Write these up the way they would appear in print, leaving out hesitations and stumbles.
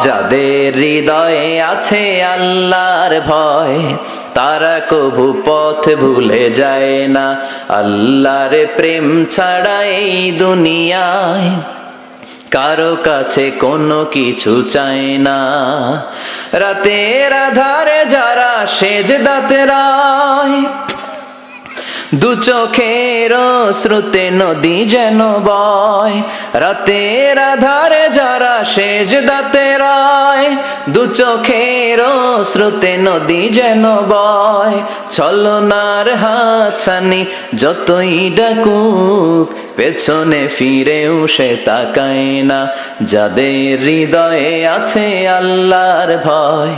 যাদের হৃদয়ে আছে আল্লাহর ভয়, তারা কভু পথ ভুলে যায় না। আল্লাহর প্রেম ছাড়া এই দুনিয়ায় কারো কাছে কোনো কিছু চায় না। রাতের আধারে যারা সেজদাতে রায়, দু চোখের শ্রুতে নদী যেন বয়। রাতের আধারে যারা সেজদাতে রায়, দু চোখের শ্রুতে নদী যেন বয়। ছলনার হাতছানি যতই ডাকুক, পেছনে ফিরেও সে তাকায় না। যাদের হৃদয়ে আছে আল্লাহর ভয়,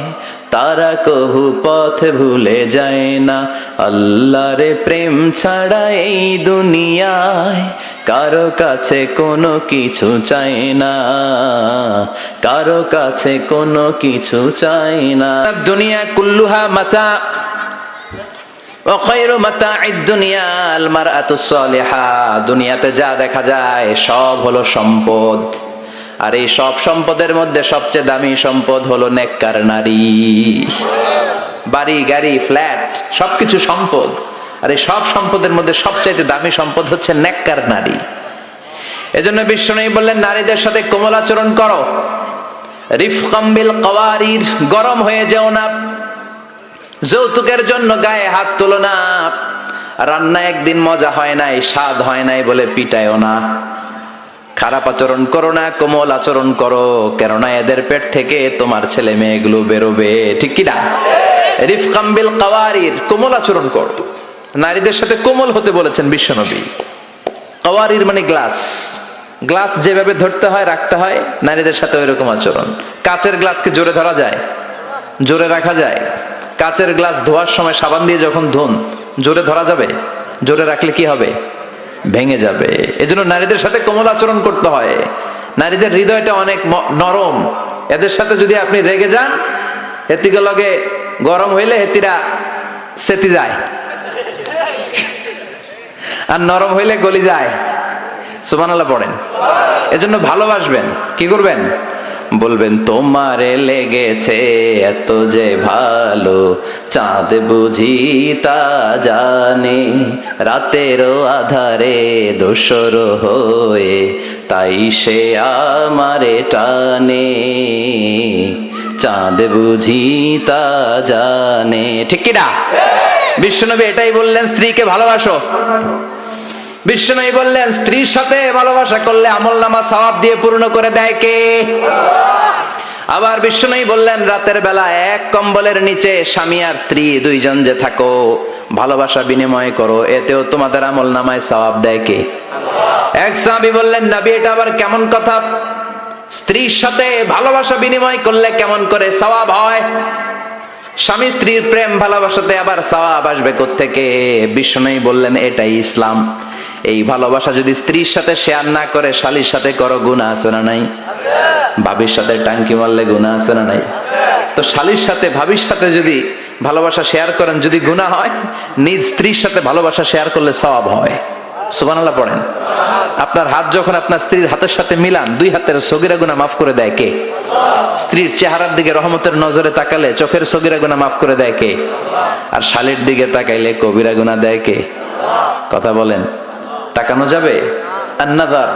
তারা কভু পথ ভুলে যায় না। আল্লাহর প্রেম ছাড়া এই দুনিয়ায় কারো কাছে কোনো কিছু চাই না, কারো কাছে কোনো কিছু চাই না। দুনিয়া কুল্লুহা মাতা ওয়া খায়রু মাতা'আদ দুনিয়া আল মারআতুস সালিহা। দুনিয়াতে যা দেখা যায় সব হলো সম্পদ, আর এই সব সম্পদের মধ্যে সবচেয়ে দামি সম্পদ হলো নেককার নারী। বাড়ি গাড়ি ফ্ল্যাট সবকিছু সম্পদ, আর এই সব সম্পদের মধ্যে সবচেয়ে দামি সম্পদ হচ্ছে নেককার নারী। এজন্য বিশ্বনবী বললেন, নারীদের সাথে কোমল আচরণ করো। রিফকাম বিল কাওয়ারির, গরম হয়ে যেও না। যৌতুকের জন্য গায়ে হাত তুলো না। রান্না একদিন মজা হয় নাই, স্বাদ হয় নাই বলে পিটায়ও না। খারাপ আচরণ করো না, কোমল আচরণ করো, কেননা এদের পেট থেকে তোমার ছেলে মেয়েগুলো বেরোবে, ঠিক কি না? রিফকাম বিল কাওয়ারির, কোমল আচরণ করো। নারীদের সাথে কোমল হতে বলেছেন বিশ্বনবী। কাওয়ারির মানে গ্লাস, গ্লাস যেভাবে ধরতে হয় রাখতে হয়, নারীদের সাথে ওইরকম আচরণ। কাচের গ্লাসকে জোরে ধরা যায়? জোরে রাখা যায়? কাচের গ্লাস ধোয়ার সময় সাবান দিয়ে যখন ধুন, জোরে ধরা যাবে? জোরে রাখলে কি হবে? ভেঙে যাবে। এজন্য নারীদের সাথে কোমল আচরণ করতে হয়। নারীদের হৃদয়টা অনেক নরম, এদের সাথে যদি আপনি রেগে যান, হেতিকে লগে গরম হইলে হেতিরা সেতি যায়, আর নরম হইলে গলি যায়। সুবহানাল্লাহ পড়েন। এজন্য ভালোবাসবেন, কি করবেন? বলবেন, তোমারে লেগেছে এত যে ভালো, চাঁদ বুঝি তা জানে। রাতেরও আধারে দোসর হয়ে তাই সে আমারে টানে। চাঁদ বুঝি তা জানে, ঠিক কি না? বিশ্বনবী এটাই বললেন, স্ত্রীকে ভালোবাসো। বিশ্বনবী বললেন, স্ত্রীর সাথে ভালোবাসা করলে আমলনামা সওয়াব দিয়ে পূর্ণ করে দেয় কে? আবার বিশ্বনবী বললেন, রাতের বেলা এক কম্বলের নিচে স্বামী আর স্ত্রী দুইজন যে থাকো, ভালোবাসা বিনিময় করো, এতেও তোমাদের আমলনামায় সওয়াব দেয় কে? এক সাহাবী বললেন, নবী এটা আবার কেমন কথা? স্ত্রীর সাথে ভালোবাসা বিনিময় করলে কেমন করে সওয়াব হয়? স্বামী স্ত্রীর প্রেম ভালোবাসাতে আবার সওয়াব আসবে কোত্থেকে? বিশ্বনবী বললেন, এটাই ইসলাম। এই ভালোবাসা যদি স্ত্রীর সাথে শেয়ার না করে শালীর সাথে করো, গুনাহ আছে না নাই? ভাবির সাথে টাঙ্কি মারলে গুনাহ আছে না নাই? তো শালীর সাথে ভাবির সাথে যদি ভালোবাসা শেয়ার করেন, যদি গুনাহ হয়, নিজ স্ত্রীর সাথে ভালোবাসা শেয়ার করলে সওয়াব হয়। সুবহানাল্লাহ পড়েন। আপনার হাত যখন আপনার স্ত্রীর হাতের সাথে মিলান, দুই হাতের সগীরা গুনাহ মাফ করে দেয় কে? স্ত্রীর চেহারার দিকে রহমতের নজরে তাকালে চোখের সগীরা গুনাহ মাফ করে দেয় কে? আর শালীর দিকে তাকাইলে কবিরা গুনাহ দেয় কে? কথা বলেন, তাকানো যাবে? আন-নাযার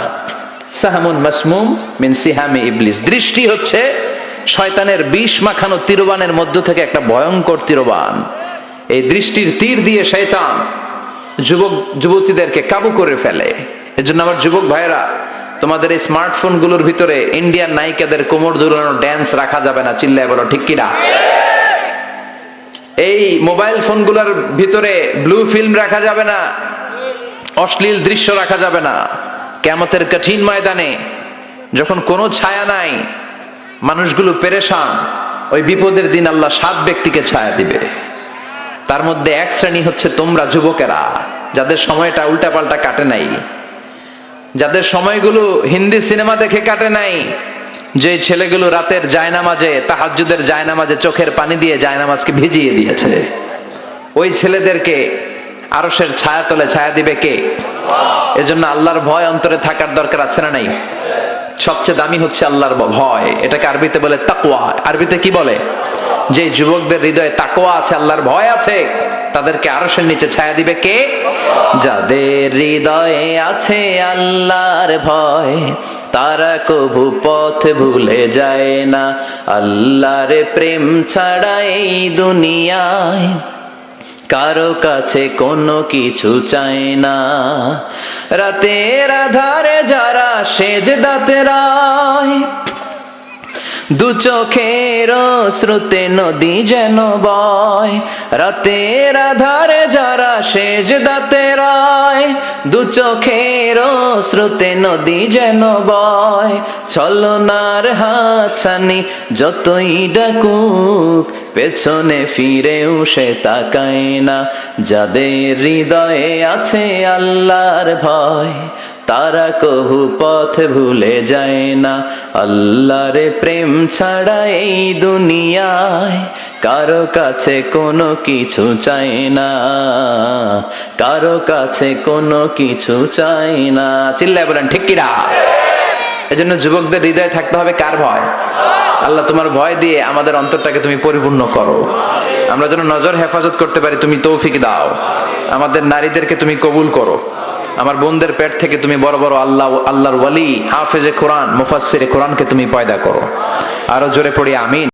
সাহমুন মাসমুম মিন সিহামি ইবলিস। দৃষ্টি হচ্ছে শয়তানের বিষ মাখানো তীরবানের মধ্য থেকে একটা ভয়ঙ্কর তীরবান। এই দৃষ্টির তীর দিয়ে শয়তান যুবক যুবতীদেরকে কাবু করে ফেলে। এজন্য আমার যুবক ভাইয়েরা, তোমাদের এই স্মার্টফোন গুলোর ভিতরে ইন্ডিয়ান নায়িকাদের কোমর দুলানো ড্যান্স রাখা যাবে না, চিল্লায় বলো ঠিক কিনা? এই মোবাইল ফোন গুলোর ভিতরে ব্লু ফিল্ম রাখা যাবে না, অশ্লীল দৃশ্য রাখা যাবে না। কিয়ামতের কঠিন ময়দানে যখন কোনো ছায়া নাই, মানুষগুলো পেরেশান, ওই বিপদের দিন আল্লাহ 7 ব্যক্তিকে ছায়া দিবে। তার মধ্যে এক শ্রেণী হচ্ছে তোমরা যুবকেরা, যাদের সময়টা উল্টাপাল্টা কাটে নাই, যাদের সময়গুলো হিন্দি সিনেমা দেখে কাটে নাই, যে ছেলেগুলো রাতের জায়নামাজে, তাহাজ্জুদের জায়নামাজে চোখের পানি দিয়ে জায়নামাজকে ভিজিয়ে দিয়েছে, ওই ছেলেদেরকে আরশের ছায়া তলে ছায়া দিবে কে? এজন্য আল্লাহর ভয় অন্তরে থাকার দরকার আছে না নাই? সবচেয়ে দামি হচ্ছে আল্লাহর ভয়। এটাকে আরবিতে বলে তাকওয়া। আরবিতে কি বলে? যে যুবকদের হৃদয়ে তাকওয়া আছে, আল্লাহর ভয় আছে, তাদেরকে আরশের নিচে ছায়া দিবে কে? যাদের হৃদয়ে আছে আল্লাহর ভয়, তারা কভু পথ ভুলে যায় না। আল্লাহর প্রেম ছাড়া এই দুনিয়ায় কারো কাছে কোনো কিছু চায় না। রাতের আধারে যারা সেজদাতে রায়, দু চোখের শ্রুতে নদী যেন বয়। রাতের আধারে যারা সেজদাতে রায়, দু চোখের শ্রুতে নদী যেন বয়। ছলনার হাতছানি যতই ডাকুক, পেছনে ফিরেও সে তাকায় না। যাদের হৃদয়ে আছে আল্লাহর ভয়, তারা কভু পথ ভুলে যায় না। আল্লাহর প্রেম ছাড়া এই দুনিয়ায় কারো কাছে কোনো কিছু চাই না, কারো কাছে কোনো কিছু চাই না। চিল্লায় বলেন ঠিক কিনা? এজন্য যুবকদের হৃদয়ে থাকতে হবে কার ভয়? আল্লাহ, তোমার ভয় দিয়ে আমাদের অন্তরটাকে তুমি পরিপূর্ণ করো। আমরা যেন নজর হেফাজত করতে পারি, তুমি তৌফিক দাও। আমাদের নারীদেরকে তুমি কবুল করো। আমার বোনদের পেট থেকে তুমি বড় বড় আল্লাহর ওয়ালি, হাফেজে কোরআন, মুফাসসিরে কোরআনকে তুমি পয়দা করো। আরো জোরে পড়ি আমিন।